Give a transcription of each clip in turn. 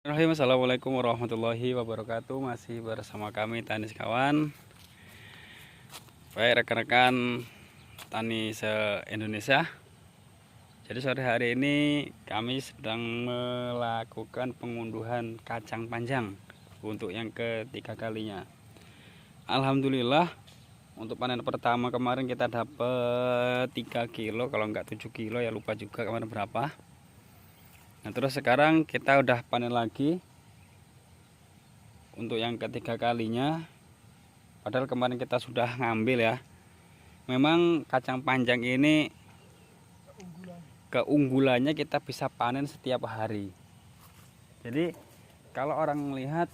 Assalamualaikum warahmatullahi wabarakatuh. Masih bersama kami Tani Sekawan. Baik rekan-rekan tani se-Indonesia. Jadi sore hari ini kami sedang melakukan pengunduhan kacang panjang untuk yang ketiga kalinya. Alhamdulillah untuk panen pertama kemarin kita dapat 3 kilo, kalau enggak 7 kilo ya, lupa juga kemarin berapa. Nah terus sekarang kita udah panen lagi untuk yang ketiga kalinya. Padahal kemarin kita sudah ngambil ya. Memang kacang panjang ini keunggulannya kita bisa panen setiap hari. Jadi kalau orang melihat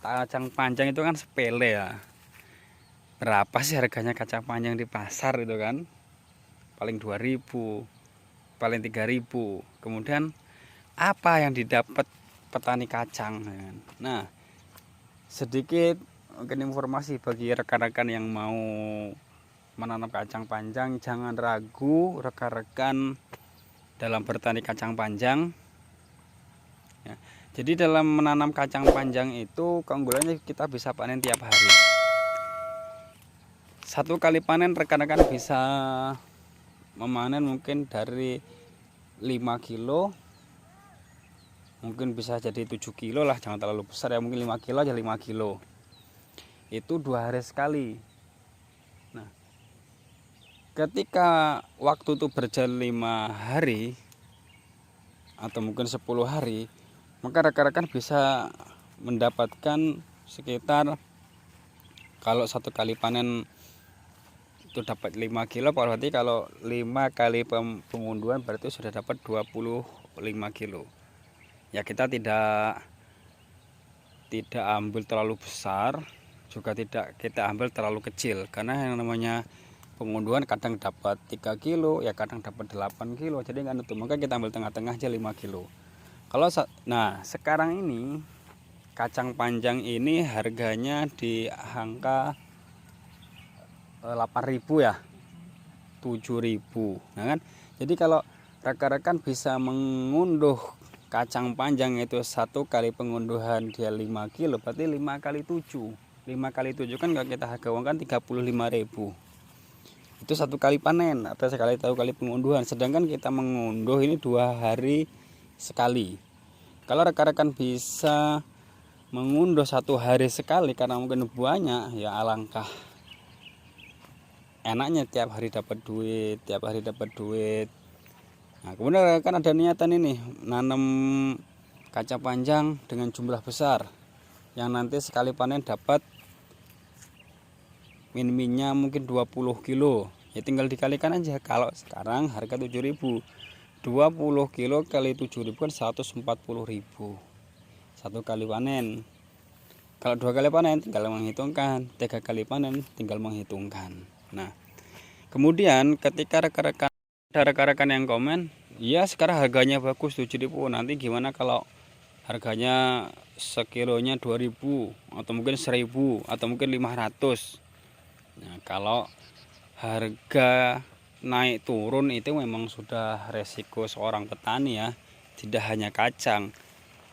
kacang panjang itu kan sepele ya. Berapa sih harganya kacang panjang di pasar itu kan? Paling 2.000, paling 3.000. Kemudian apa yang didapat petani kacang? Nah, sedikit mungkin informasi bagi rekan-rekan yang mau menanam kacang panjang. Jangan ragu rekan-rekan dalam bertani kacang panjang ya. Jadi dalam menanam kacang panjang itu keunggulannya kita bisa panen tiap hari. Satu kali panen rekan-rekan bisa memanen mungkin dari 5 kilo, mungkin bisa jadi 7 kilo lah, jangan terlalu besar ya, mungkin 5 kilo aja, 5 kilo itu 2 hari sekali. Nah ketika waktu itu berjalan 5 hari atau mungkin 10 hari, maka rekan-rekan bisa mendapatkan sekitar, kalau satu kali panen itu dapat 5 kilo, berarti kalau 5 kali pengunduhan berarti sudah dapat 25 kilo ya. Kita tidak ambil terlalu besar, juga tidak kita ambil terlalu kecil, karena yang namanya pengunduhan kadang dapat 3 kilo ya, kadang dapat 8 kilo, jadi kan itu, maka kita ambil tengah-tengah aja 5 kilo. Nah sekarang ini kacang panjang ini harganya di angka 8.000 ya, 7.000. Nah kan, jadi kalau rekan-rekan bisa mengunduh kacang panjang itu satu kali pengunduhan dia 5 kilo, berarti 5 kali 7. 5 kali 7 kan kalau kita harga uang kan 35.000. Itu satu kali panen atau satu kali pengunduhan. Sedangkan kita mengunduh ini 2 hari sekali. Kalau rekan-rekan bisa mengunduh 1 hari sekali karena mungkin banyak ya, alangkah enaknya, tiap hari dapat duit, tiap hari dapat duit. Nah kemudian kan ada niatan ini nanam kacang panjang dengan jumlah besar, yang nanti sekali panen dapat minimnya mungkin 20 kilo ya, tinggal dikalikan aja. Kalau sekarang harga 7.000, 20 kilo kali 7.000 kan 140.000 satu kali panen. Kalau 2 kali panen tinggal menghitungkan, 3 kali panen tinggal menghitungkan. Nah kemudian ketika ada rekan-rekan yang komen, ya sekarang harganya bagus 7.000, nanti gimana kalau harganya sekilonya 2.000 atau mungkin 1.000 atau mungkin 500. Nah kalau harga naik turun itu memang sudah resiko seorang petani ya. Tidak hanya kacang,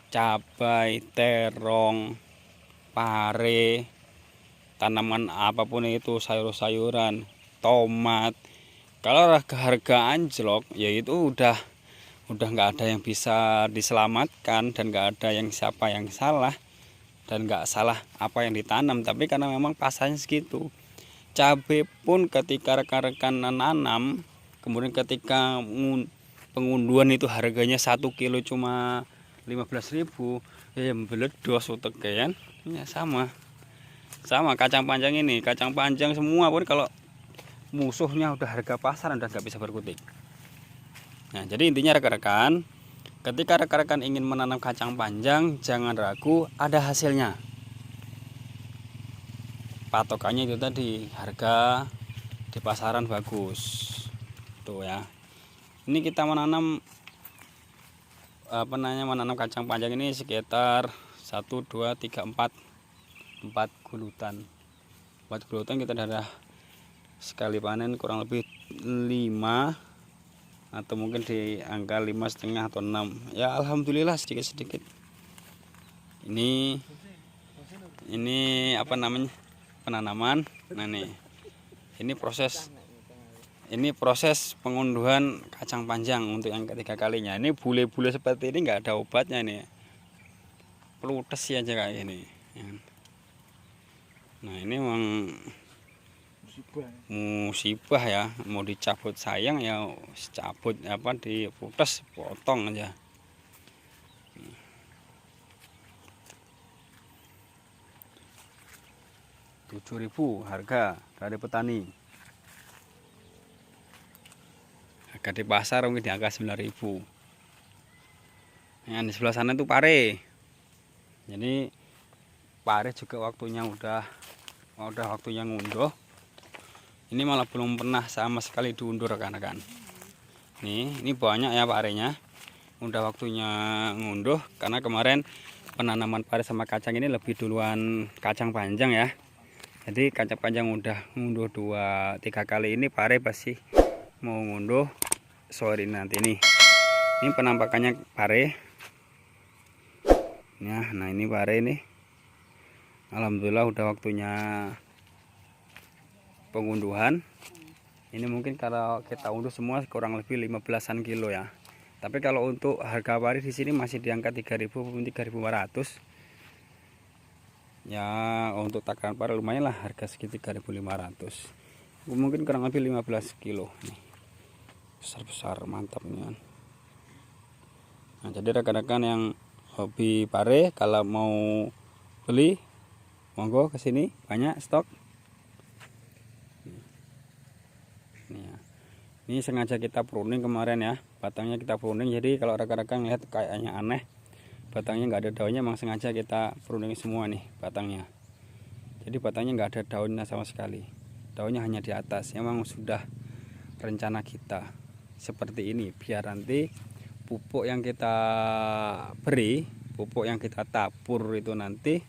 cabai, terong, pare, tanaman apapun itu, sayur-sayuran, tomat. Kalau harga anjlok ya itu udah nggak ada yang bisa diselamatkan, dan nggak ada yang siapa yang salah, dan nggak salah apa yang ditanam, tapi karena memang pasarnya segitu. Cabai pun ketika rekan-rekan nanam, kemudian ketika pengunduhan itu harganya 1 kilo cuma 15.000 ya, meledos utekan ya. Sama kacang panjang ini, kacang panjang semua pun kalau musuhnya udah harga pasar udah nggak bisa berkutik. Nah jadi intinya rekan-rekan, ketika rekan-rekan ingin menanam kacang panjang jangan ragu, ada hasilnya. Patokannya itu tadi, harga di pasaran bagus tuh ya. Ini kita menanam menanam kacang panjang ini sekitar 1, 2, 3, 4 gulutan. 4 gulutan kita ada sekali panen kurang lebih 5 atau mungkin di angka 5,5 atau 6 ya. Alhamdulillah sedikit-sedikit Ini apa namanya, penanaman. Nah nih, ini proses pengunduhan kacang panjang untuk yang ketiga kalinya. Ini bule-bule seperti ini nggak ada obatnya nih, pelutes aja kayak ini. Nah ini memang musibah ya, mau dicabut sayang ya cabut, apa diputes potong aja. 7.000 harga dari petani. Harga di pasar mungkin di angka 9.000. Yang di sebelah sana itu pare. Jadi pare juga waktunya udah waktunya ngunduh. Ini malah belum pernah sama sekali diundur rekan-rekan. Ini banyak ya parenya. Udah waktunya ngunduh karena kemarin penanaman pare sama kacang ini lebih duluan kacang panjang ya. Jadi kacang panjang udah ngunduh 2-3 kali, ini pare pasti mau ngunduh sore nanti nih. Ini penampakannya pare. Nah ini pare nih. Alhamdulillah udah waktunya pengunduhan. Ini mungkin kalau kita unduh semua kurang lebih 15-an kilo ya. Tapi kalau untuk harga pare di sini masih di angka 3.000 maupun 3.500. Ya untuk takaran pare lumayan lah, harga sekitar 3.500. Mungkin kurang lebih 15 kilo nih. Besar-besar mantap ini kan. Nah, jadi rekan-rekan yang hobi pare kalau mau beli monggo ke sini, banyak stok. Ini sengaja kita pruning kemarin ya, batangnya kita pruning. Jadi kalau rekan-rekan lihat kayaknya aneh, batangnya nggak ada daunnya, memang sengaja kita pruning semua nih batangnya. Jadi batangnya nggak ada daunnya sama sekali, daunnya hanya di atas. Memang sudah rencana kita seperti ini biar nanti pupuk yang kita beri, pupuk yang kita tabur itu nanti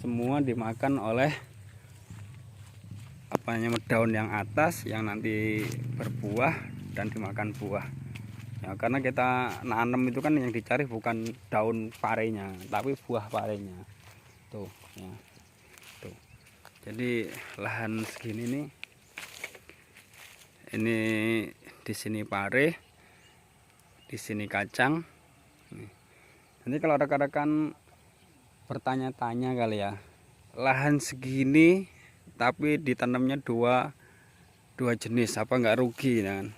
semua dimakan oleh daun yang atas yang nanti berbuah dan dimakan buah. Ya, karena kita nanam itu kan yang dicari bukan daun parenya, tapi buah parenya. Tuh, ya. Tuh. Jadi lahan segini nih. Ini di sini pare, di sini kacang. Nanti kalau rekan-rekan bertanya-tanya kali ya, lahan segini tapi ditanamnya dua jenis, apa nggak rugi kan?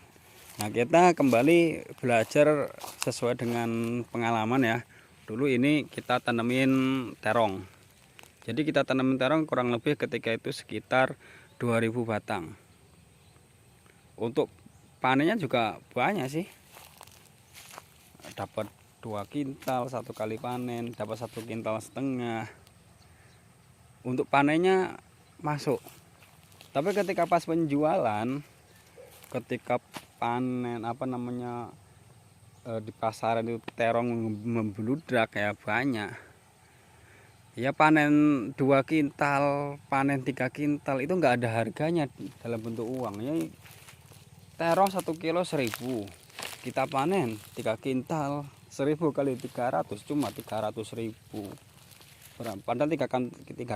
Nah kita kembali belajar sesuai dengan pengalaman ya. Dulu ini kita tanemin terong. Jadi kita tanemin terong kurang lebih ketika itu sekitar 2.000 batang. Untuk panennya juga banyak sih. Dapat 2 kintal satu kali panen, dapat 1,5 kintal. Untuk panennya masuk. Tapi ketika pas penjualan, ketika panen di pasaran itu terong membludak ya banyak. Ya panen 2 kintal, panen 3 kintal itu nggak ada harganya dalam bentuk uang. Ya terong 1 kilo 1.000. Kita panen 3 kintal, 1.000 kali 300 cuma 300.000. Padahal 3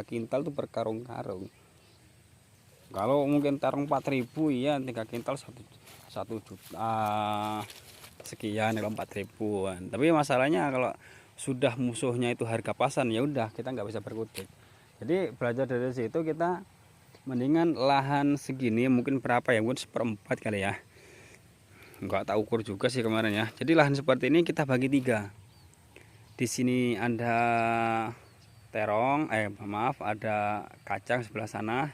kintal itu berkarung-karung. Kalau mungkin terong 4.000 ya 3 kintal 1 juta sekian, kalau 4.000-an. Tapi masalahnya kalau sudah musuhnya itu harga pasan, ya udah kita nggak bisa berkutik. Jadi belajar dari situ, kita mendingan lahan segini mungkin berapa ya, mungkin 1/4 kali ya, nggak tahu ukur juga sih kemarin ya. Jadi lahan seperti ini kita bagi 3. Di sini ada terong, ada kacang sebelah sana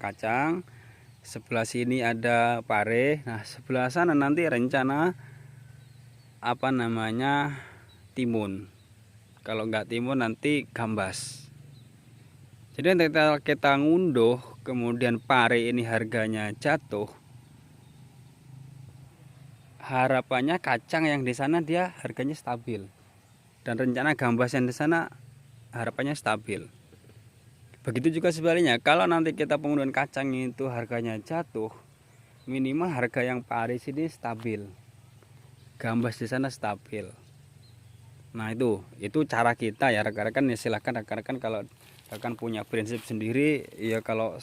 kacang, sebelah sini ada pare. Nah sebelah sana nanti rencana timun. Kalau nggak timun nanti gambas. Jadi kita ngunduh kemudian pare ini harganya jatuh, harapannya kacang yang di sana dia harganya stabil, dan rencana gambas yang di sana harapannya stabil. Begitu juga sebaliknya, kalau nanti kita pengunduhan kacang itu harganya jatuh, minimal harga yang pare sini stabil, gambas di sana stabil. Nah itu cara kita ya rekan-rekan, ya silahkan rekan-rekan kalau rekan punya prinsip sendiri ya. Kalau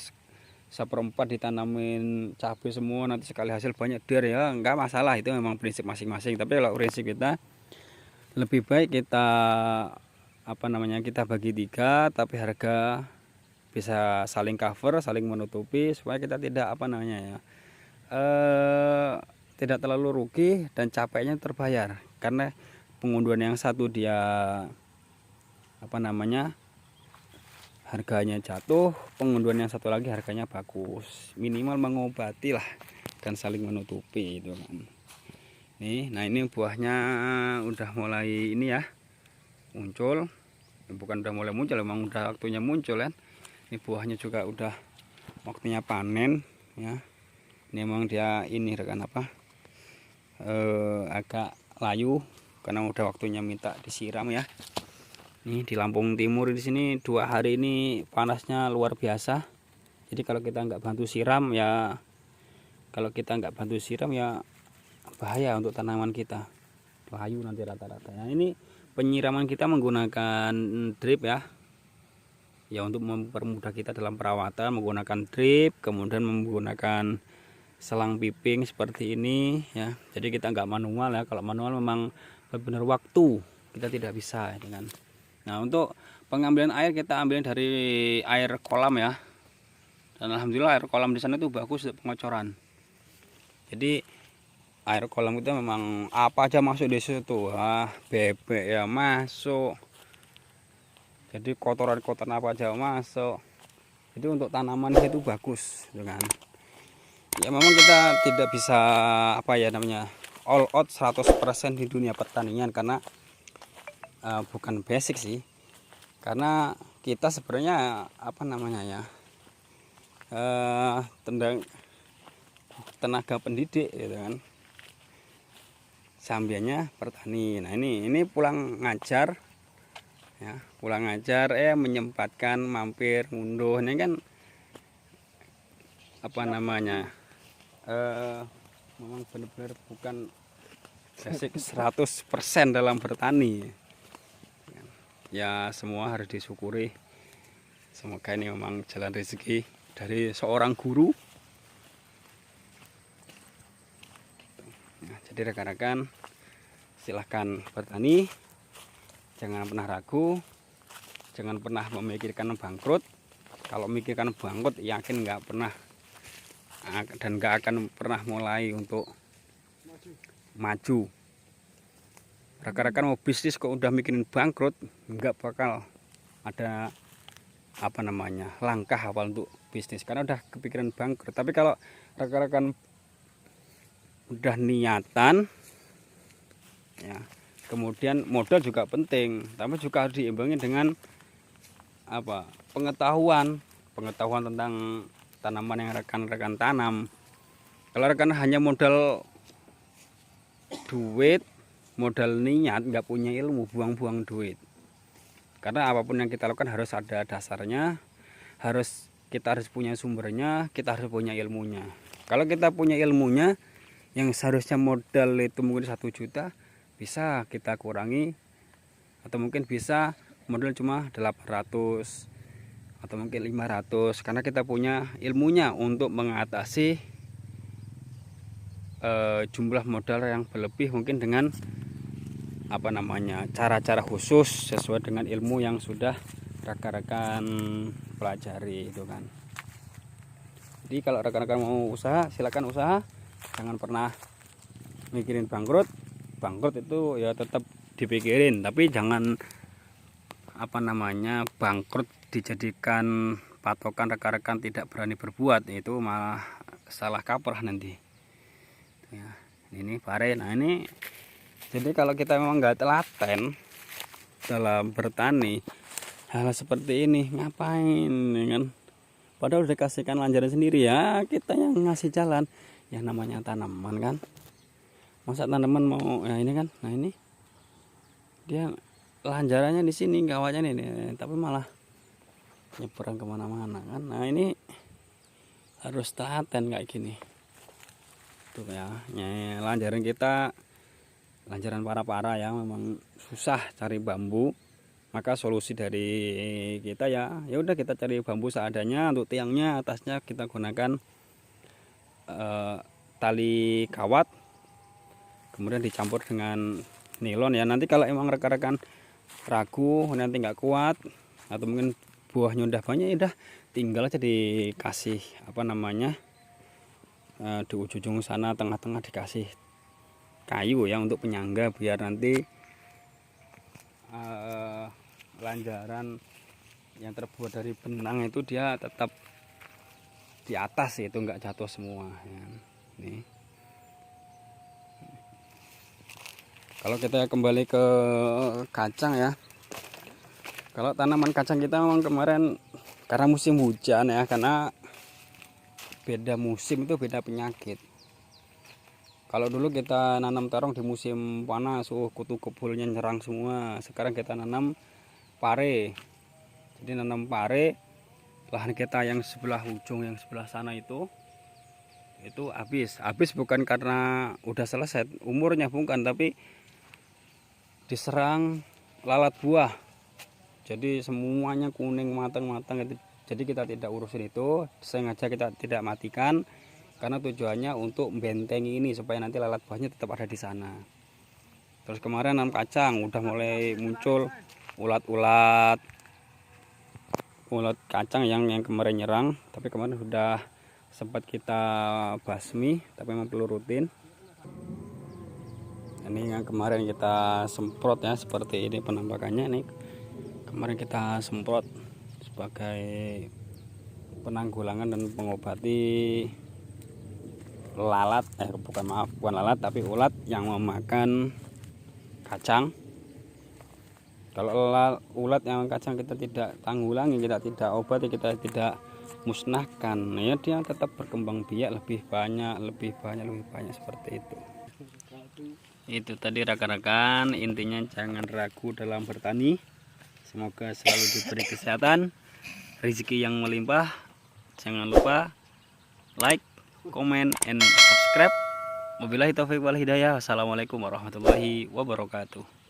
seperempat ditanamin cabai semua nanti sekali hasil banyak der ya enggak masalah, itu memang prinsip masing-masing. Tapi kalau prinsip kita lebih baik kita kita bagi 3, tapi harga bisa saling cover, saling menutupi supaya kita tidak tidak terlalu rugi dan capeknya terbayar. Karena pengunduhan yang satu dia harganya jatuh, pengunduhan yang satu lagi harganya bagus, minimal mengobati lah dan saling menutupi itu kan. Nah ini buahnya udah mulai ini ya muncul, bukan udah mulai muncul, memang udah waktunya muncul kan. Ini buahnya juga udah waktunya panen ya. Ini memang dia ini rekan agak layu karena udah waktunya minta disiram ya. Ini di Lampung Timur di sini 2 hari ini panasnya luar biasa. Jadi kalau kita nggak bantu siram ya, bahaya untuk tanaman kita, layu nanti rata-rata. Nah ini penyiraman kita menggunakan drip ya. Ya untuk mempermudah kita dalam perawatan menggunakan drip, kemudian menggunakan selang piping seperti ini ya. Jadi kita nggak manual ya. Kalau manual memang benar-benar waktu kita tidak bisa dengan. Nah untuk pengambilan air kita ambil dari air kolam ya. Dan alhamdulillah air kolam di sana itu bagus untuk pengocoran. Jadi air kolam itu memang apa aja masuk di situ, bebek ya masuk. Jadi kotoran-kotoran apa aja masuk. Jadi untuk tanaman itu bagus dengan. Ya memang kita tidak bisa all out 100% di dunia pertanian karena bukan basic sih. Karena kita sebenarnya tenaga pendidik gitu kan. Sambiannya petani. Nah ini pulang ngajar ya, menyempatkan mampir ngunduh. Ini kan memang benar-benar bukan basic 100% dalam bertani ya, semua harus disyukuri. Semoga ini memang jalan rezeki dari seorang guru. Nah, jadi rekan-rekan silahkan bertani, jangan pernah ragu, jangan pernah memikirkan bangkrut. Kalau memikirkan bangkrut yakin nggak pernah dan nggak akan pernah mulai untuk maju. Rekan-rekan mau bisnis kok udah mikirin bangkrut, nggak bakal ada langkah awal untuk bisnis karena udah kepikiran bangkrut. Tapi kalau rekan-rekan udah niatan ya, kemudian modal juga penting, tapi juga harus diimbangi dengan pengetahuan tentang tanaman yang rekan-rekan tanam. Kalau rekan hanya modal duit, modal niat, nggak punya ilmu, buang-buang duit. Karena apapun yang kita lakukan harus ada dasarnya, kita harus punya sumbernya, kita harus punya ilmunya. Kalau kita punya ilmunya, yang seharusnya modal itu mungkin 1 juta, bisa kita kurangi, atau mungkin bisa modal cuma 800 atau mungkin 500, karena kita punya ilmunya untuk mengatasi jumlah modal yang berlebih mungkin dengan cara-cara khusus sesuai dengan ilmu yang sudah rekan-rekan pelajari itu kan. Jadi kalau rekan-rekan mau usaha silakan usaha, jangan pernah mikirin bangkrut itu ya tetap dipikirin, tapi jangan bangkrut dijadikan patokan rekan-rekan tidak berani berbuat, itu malah salah kaprah nanti ya. Ini pare. Nah ini jadi kalau kita memang nggak telaten dalam bertani, hal seperti ini ngapain ya kan? Padahal udah kasihkan lanjaran sendiri ya, kita yang ngasih jalan. Ya namanya tanaman kan, masa tanaman mau ya ini kan. Nah ini dia lanjarannya di sini gawatnya nih, tapi malah nyebrang kemana-mana kan. Nah ini harus telaten kayak gini tuh ya. Lanjaran kita lanjaran para ya, memang susah cari bambu. Maka solusi dari kita ya udah kita cari bambu seadanya. Untuk tiangnya atasnya kita gunakan tali kawat, kemudian dicampur dengan nilon ya. Nanti kalau emang rekan-rekan ragu nanti nggak kuat atau mungkin buahnya udah banyak, ya udah tinggal aja dikasih di ujung sana tengah-tengah dikasih kayu ya untuk penyangga, biar nanti lanjaran yang terbuat dari benang itu dia tetap di atas, itu enggak jatuh semua ya. Nih. Kalau kita kembali ke kacang ya, kalau tanaman kacang kita memang kemarin karena musim hujan ya, karena beda musim itu beda penyakit. Kalau dulu kita nanam terong di musim panas, kutu kebulnya nyerang semua. Sekarang kita nanam pare. Jadi nanam pare, lahan kita yang sebelah ujung, yang sebelah sana itu habis bukan karena udah selesai umurnya, bukan, tapi diserang lalat buah. Jadi semuanya kuning matang-matang itu. Jadi kita tidak urusin itu, sengaja kita tidak matikan karena tujuannya untuk membentengi ini supaya nanti lalat buahnya tetap ada di sana. Terus kemarin nanam kacang udah mulai muncul ulat kacang yang kemarin nyerang, tapi kemarin sudah sempat kita basmi, tapi memang perlu rutin. Ini yang kemarin kita semprot ya, seperti ini penampakannya. Ini kemarin kita semprot sebagai penanggulangan dan pengobati lalat, bukan lalat tapi ulat yang memakan kacang. Kalau ulat yang kacang kita tidak tanggulangi, kita tidak obati, kita tidak musnahkan, ya dia tetap berkembang biak lebih banyak seperti itu. Itu tadi rekan-rekan, intinya jangan ragu dalam bertani. Semoga selalu diberi kesehatan, rezeki yang melimpah. Jangan lupa like, comment, and subscribe. Wabillahi taufiq wal hidayah. Wassalamualaikum warahmatullahi wabarakatuh.